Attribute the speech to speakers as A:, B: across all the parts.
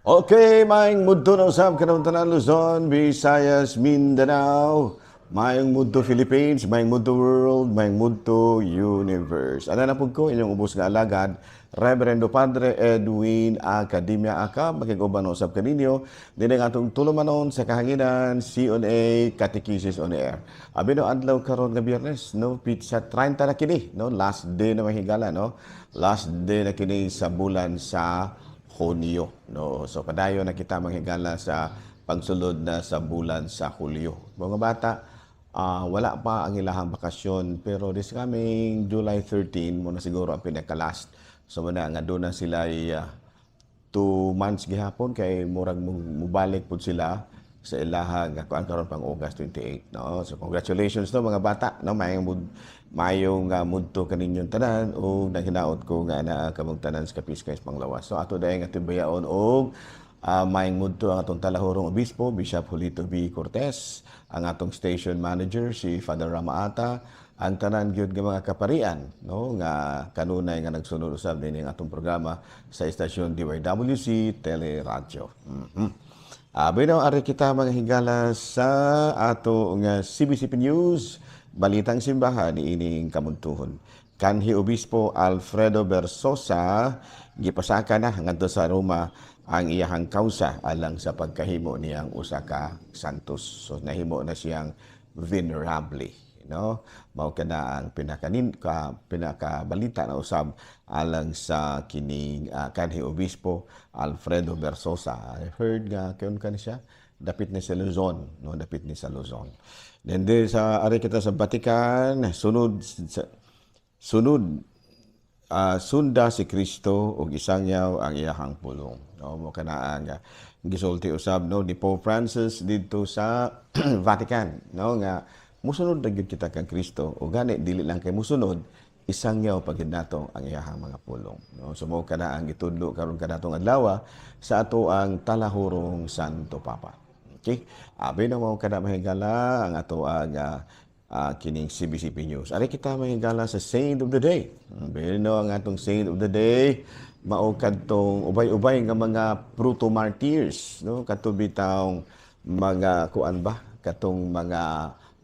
A: Okay, maayong mudto na usab kanang tanan Luzon, Visayas, Mindanao, maayong mudto Philippines, maayong mudto world, maayong mudto universe. Ana na pud ko inyong ubos nga alagad, Reverendo Padre Edwin Academia Aka, makiguban usab kaninyo dinhi nga atong tulumanon sa kahanginan C&A Catechesis on Air. Abi no adlaw karon nga Biyernes, no, pizza 30 na kini, no, last day na mahigala, no. Last day na kini sa bulan sa Hunyo. No? So padayon na kita manghigala sa pagsulod na sa bulan sa Hulyo. Mga bata, wala pa ang ilahang bakasyon pero this coming July 13 mo na siguro ang pinaka-last. So muna nga doon na sila 2 months gihapon kay murag mubalik pud sila sa ilaha nga kuan karon pang August 28, no. So congratulations no mga bata, no, mayong mudto kaninyong tanan o naghinaot ko nga na kamong tanan sa Kapiskay Panglawas. So ato dayon nga tibayaon og mayong mudto ang atong talahurong obispo Bishop Julito B. Cortez, ang atong station manager si Father Ramaata, ang tanan gyud nga mga kaparian, no, nga kanunay nga nagsunod usab dinhi ang atong programa sa istasyon DYWC Teleradyo. Bino, ari kita mga higala sa ato nga CBCP News, Balitang Simbahan ni ining kamuntuhon. Kanhi Obispo Alfredo Bersosa, gipasaka na ngadto sa Roma ang iyahang kausa alang sa pagkahimo niyang usa ka santos. So nahimo na siyang venerable, no? Mao kana ang pinakabalita na usab alang sa kining kanhi Obispo Alfredo Bersosa. I heard nga kayon kan siya dapit ni sa Luzon, no, dapit ni sa Luzon. Then sa ari kita sa Vatican, sunda si Kristo ug isangyaw ang iyahang pulong. No, mo kana ang gisulti usab, no, ni Pope Francis dito sa Vatican, no, nga musunod na gyud kita kang Kristo o gani dili lang kay musunod, isangyaw pagid nato ang iyahang mga pulong, no. So mo kana ang gitudlo karon kanatong adlaw sa ato ang talahurong Santo Papa. Okay? Abi na mo kada mahigala ang ato ang kining CBCP News. Ari kita mahigala sa Saint of the Day. Bino ang atong Saint of the Day, mao kadtong ubay-ubay nga mga proto-martyrs, no, katubi taong mga kuan ba katong mga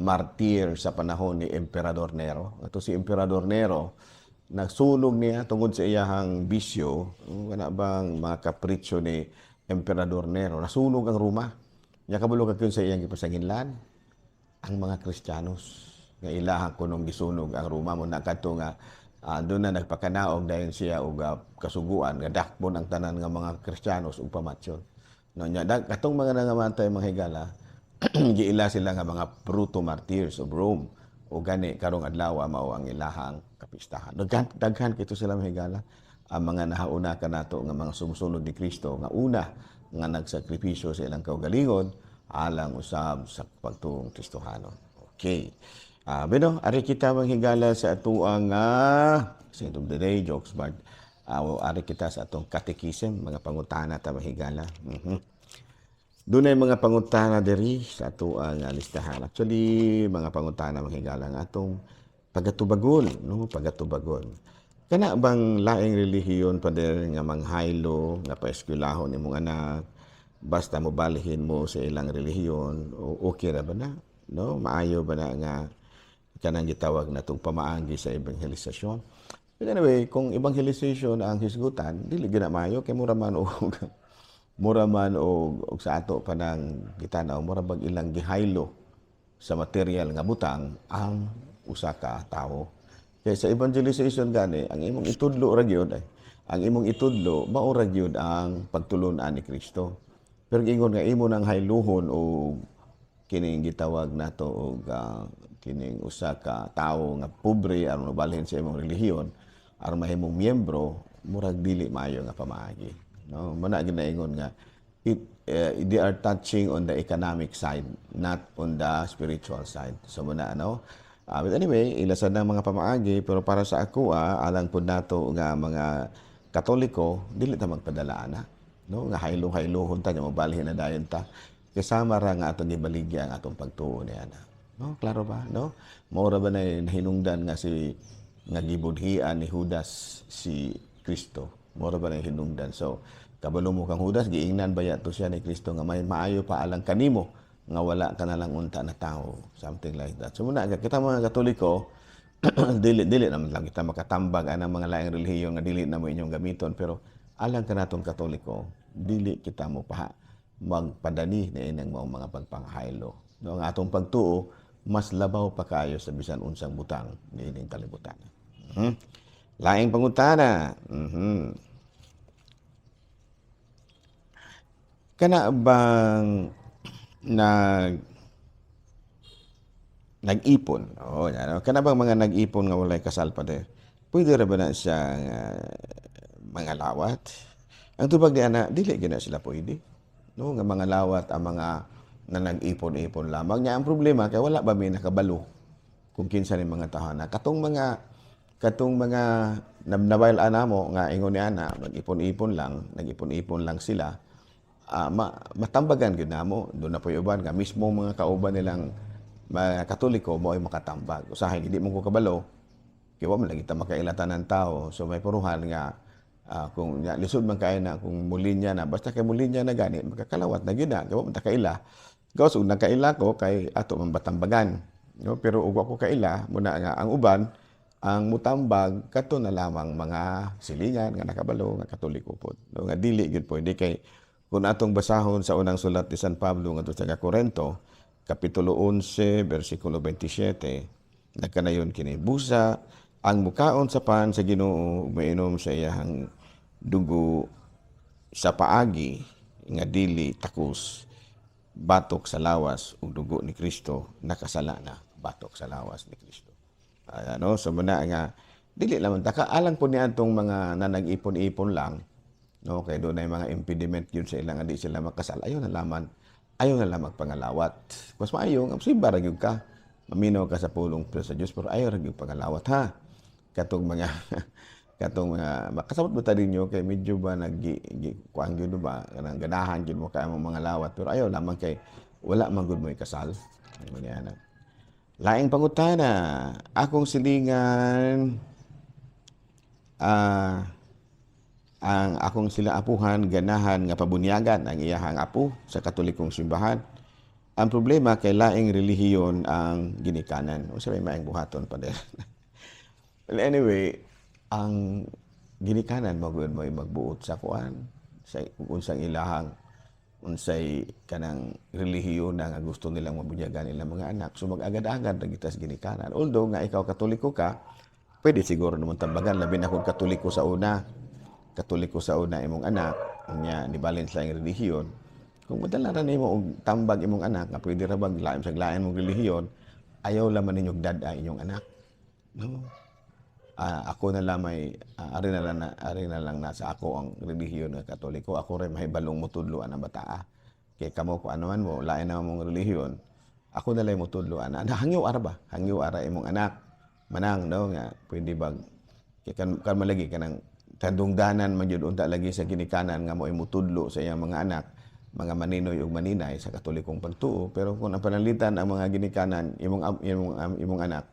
A: martir sa panahon ni Emperador Nero. Ito si Emperador Nero, nagsunog niya tungod sa iyahang bisyo, kana bang mga kapritsyo ni Emperador Nero, nasunog ang Roma. Nya kabalo ka sa iyang gipasanginlan ang mga Kristiyanos nga ilahang kunong gisunog ang Roma mo na kadto nga doon na nagpakanaog dayon siya og kasuguan nga dakpon ang tanan nga mga Kristiyanos ug pamatsyon. No, nya katong mga nangamatay mga higala giila sila nga mga proto-martyrs of Rome o gani karong adlaw mao ang ilahang kapistahan. Daghan kito sila mahigala ang mga nahauna kanato nga mga sumusunod ni Kristo nga una nga nagsakripisyo sa ilang kaugalingon alang usab sa pagtuong Kristohanon. Okay. Bino, ari kita manghigala sa atuang Saint of the Day, jokes but ari kita sa atong catechism, mga pangutana ta mahigala. Doon ay mga pangutana diri sa ato ang listahan. Actually, mga pangutana mahigala nga atong pagatubagon, no, pagatubagon. Kana bang laing relihiyon pa diri nga manghaylo nga paeskwelahon imong anak basta mo balihin mo sa ilang relihiyon o okay ra ba na, no? Maayo ba na nga kanang gitawag natong pamaagi sa evangelisasyon? But anyway, kung evangelisation ang hisgutan, dili gyud na maayo kay mura man og sa ato pa nang gitanaw mura bag ilang gihaylo sa material nga butang ang usa ka tawo. Kaya sa evangelization gani ang imong itudlo ra gyud ang imong itudlo mao ra gyud ang pagtulon-an ni Kristo. Pero ingon nga imo nang hayluhon og kining gitawag nato og kining usa ka tawo nga pobre aron mabalhin sa imong relihiyon aron mahimong miyembro murag dili maayo nga pamaagi. No, mana ginaingon nga they are touching on the economic side, not on the spiritual side. So muna but anyway, ilasad ng mga pamaagi pero para sa ako alang pud nato nga mga Katoliko dili ta magpadala ana, no, nga haylo-haylohon ta nya mabalhin na dayon ta kasama ra nga atong gibaligya ang atong pagtuo niya na. No, klaro ba, no? Mao ra ba na hinungdan nga si nga gibudhian ni Judas si Kristo. Moro ba na hinungdan. So kabalo mo kang Judas giingnan baya to siya ni Kristo nga may maayo pa alang kanimo nga wala ka na lang unta na tao, something like that. So muna kita mga Katoliko, dili naman lang kita makatambag anang mga laing relihiyon nga dili na mo inyong gamiton, pero alang ka natong Katoliko, dili kita mo pa magpadani na inang mga pagpanghaylo. No, ang atong pagtuo mas labaw pa kayo sa bisan unsang butang ni ining kalibutan. Laing pangutana. Kana bang nag-ipon? Oo, ano? Kana bang mga nag-ipon nga walay kasal pa de? Pwede ra ba na siya mga lawat? Ang tubag di ana, dili gina sila pwede. No, nga mga lawat ang mga na nag-ipon-ipon lamang. Nya ang problema kay wala ba may nakabalo kung kinsa ni mga tahana. Katong mga nabayal ana mo nga ingon ni ana, mag-ipon-ipon lang, nag-ipon-ipon lang sila. Matambagan gyud namo. Doon na po yung uban nga mismo mga kauban nilang mga Katoliko mo ay makatambag. Usahay hindi mo ko kabalo, kaya man lagi ta makailatan ng tao. So may puruhan nga kung lisod man kay na kung mulinya na basta kay mulinya na gani makakalawat na gyud na kaya man ta kaila. Gawas ug nakaila ko kay ato man batambagan. No, pero ug ako kaila muna nga ang uban ang mutambag kato na lamang mga silingan nga nakabalo nga Katoliko pod. No, nga dili gyud pwede kay kung atong basahon sa unang sulat ni San Pablo ngadto sa Corinto, kapitulo 11, versikulo 27, nagkanayon kini busa ang mukaon sa pan sa Ginoo mainom sa iyahang dugo sa paagi nga dili takos batok sa lawas ug dugo ni Kristo nakasala na batok sa lawas ni Kristo. Ano so muna nga dili lamang taka alang po ni atong mga nanag-ipon-ipon lang. No, kay doon ay mga impediment yun sa ilang di sila makasal. Ayaw na lang magpangalawat. Mas maayo, nga simba ra gyud ka. Maminaw ka sa pulong sa Dios pero ayaw ra gyud pangalawat ha. Katong mga makasabot ba ta ninyo kay medyo ba kuan gyud ba kanang ganahan gyud mo kay among mga lawat pero ayaw lamang kay wala man gud mo ikasal. Ano. Laing pangutana, akong silingan ang akong sila apuhan ganahan nga pabunyagan ang iyahang apo sa Katolikong simbahan. Ang problema kay laing relihiyon ang ginikanan. O sabay maayong buhaton pa din. Well, anyway, ang ginikanan magud mo magbuot sa kuan sa unsang ilahang unsay kanang relihiyon nga gusto nilang mabunyagan nilang mga anak. So mag-agad-agad ra kita sa ginikanan. Although nga ikaw Katoliko ka, pwede siguro naman tambagan labi na kung Katoliko sa una imong anak nya ni balance lang ang relihiyon. Kung madala ra nimo og tambag imong anak nga pwede ra bag lain sa lain mong relihiyon, ayaw laman ninyo dad-a inyong anak. No. Ako na lang ari na lang nasa ako ang relihiyon nga Katoliko. Ako rin mahibalong mutudloan ang bataa. Kay kamo ko ano man mo lain na mong relihiyon. Ako na lang mutudloan. Hangyo ara ba? Hangyo ara imong anak. Manang no nga pwede bag kay kan malagi kanang kadungdanan man jud unta lagi sa ginikanan nga mo imutudlo sa iyang mga anak, mga maninoy ug maninay sa Katolikong pagtuo. Pero kung ang panalitan ang mga ginikanan imong anak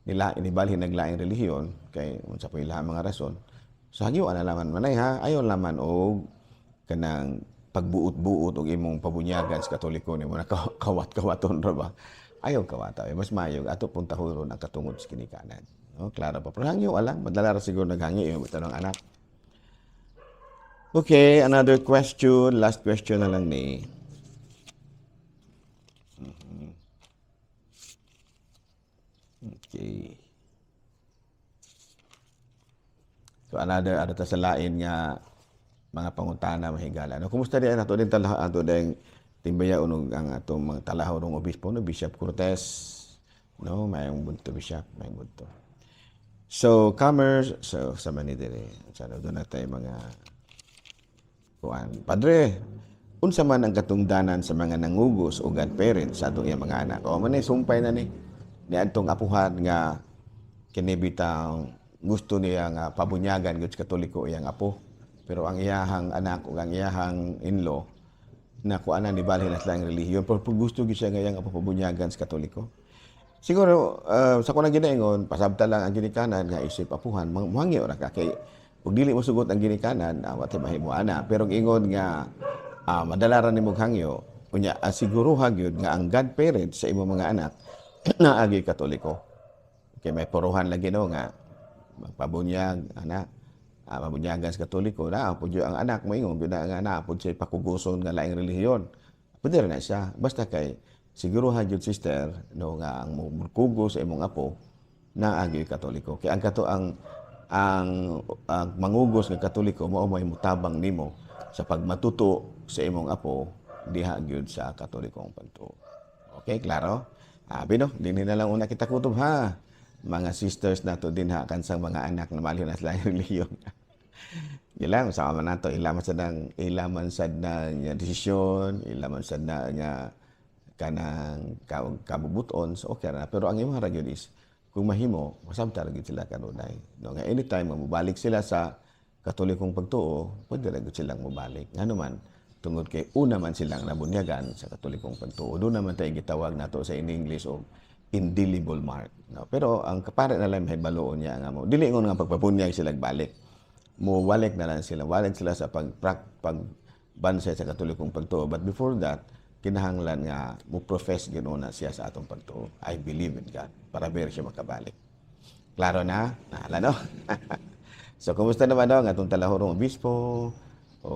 A: nila inibalhin naglaing relihiyon kay unsa pa ila mga rason. So hangyo ana laman manay ha, ayon laman og kanang pagbuot-buot og imong pabunyagan sa Katoliko nimo na kawat-kawaton ra ba. Ayaw kawata, mas mayog ato puntahuron ang katungod sa ginikanan. No, klaro pa. Pero hangyo alam, madala ra siguro naghangi yung tanong anak. Okay, another question. Last question na lang ni. Okay. So another ta sa lain nga mga pangutana mahigala. No, kumusta di ato din talaha ato ding timbaya unog ang atong mga talahaw ng obispo no Bishop Cortez. No, mayong bunto bishop, mayong bunto. So, commerce, so sa Manidere, sana doon na tayo mga kuan. Padre, unsa man ang katungdanan sa mga nangugos o godparents sa atong iyang mga anak. O man sumpay na ni atong apuhan nga kinibitang gusto niya nga pabunyagan gud sa Katoliko iyang apo. Pero ang iyahang anak o ang iyahang in-law na kuanan ni balhin na silang relihiyon pero gusto gyud siya nga iyang apo pabunyagan sa Katoliko. Siguro sa kunang ginaingon pasabta lang ang ginikanan nga isip apuhan muhangyo ra ka kay Ug dili mo sugot ang ginikanan, wa tay mahimo ana. Pero ang ingon nga madala ra nimo hangyo, unya asiguruha gyud nga ang godparent sa imong mga anak naagi Katoliko. Kay may puruhan lagi no nga magpabunyag ana mabunyagan sa Katoliko na pud ang anak mo ingon gyud nga na pud siya pakuguson nga laing relihiyon. Pwede rin na siya basta kay siguruhan gyud sister no nga ang mukugo sa imong apo naagi Katoliko. Kay ang ang mangugos ng Katoliko mao may mutabang nimo sa pagmatuto sa imong apo diha gyud sa Katolikong pagtuo. Okay, klaro? Bino, dinhi na lang una kita kutob ha. Mga sisters nato din ha kansang mga anak na maliw na sila relihiyon. Ilang sama man nato ilaman sad na nga desisyon, ilaman sad na nga kanang kabubuton so okay na. Pero ang imong ra gyud is kung mahimo, masabta ra gyud sila kanunay. No nga anytime mabalik sila sa Katolikong pagtuo, pwede ra gyud silang mobalik. Ngano man tungod kay una man silang nabunyagan sa Katolikong pagtuo. Doon naman tayo gitawag nato sa in English og indelible mark. No? Pero ang kapare na lang mahibaloon niya nga mo. Dili ngon nga pagpabunyag sila balik. Mo walik na lang sila. Walik sila sa pagbansay sa Katolikong pagtuo. But before that, kinahanglan nga mo profess ginoon siya sa atong pagtuo. I believe in God. Para ver siya makabalik. Klaro na? Nahala no? So, kumusta naman no? Ang atong talahorong obispo, o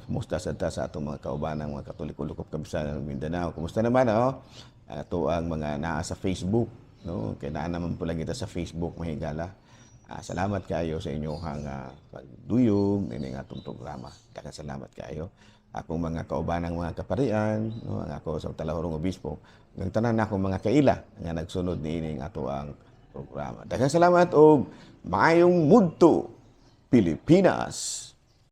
A: kumusta sa atong mga kaubanang mga Katoliko lukop Kabisayan ng Mindanao. Kumusta naman no? Ato ang mga naa sa Facebook, no? Kaya naa naman po lang kita sa Facebook mahigala. Salamat kayo sa inyong pagduyog ng atong programa. Daghang salamat kayo. Akong mga kaubanang mga kaparian, no? Ang ako sa Talahorong Obispo, ng tanan akong mga kaila nga nagsunod niining ato ang programa. Daghang salamat og maayong mudto Pilipinas.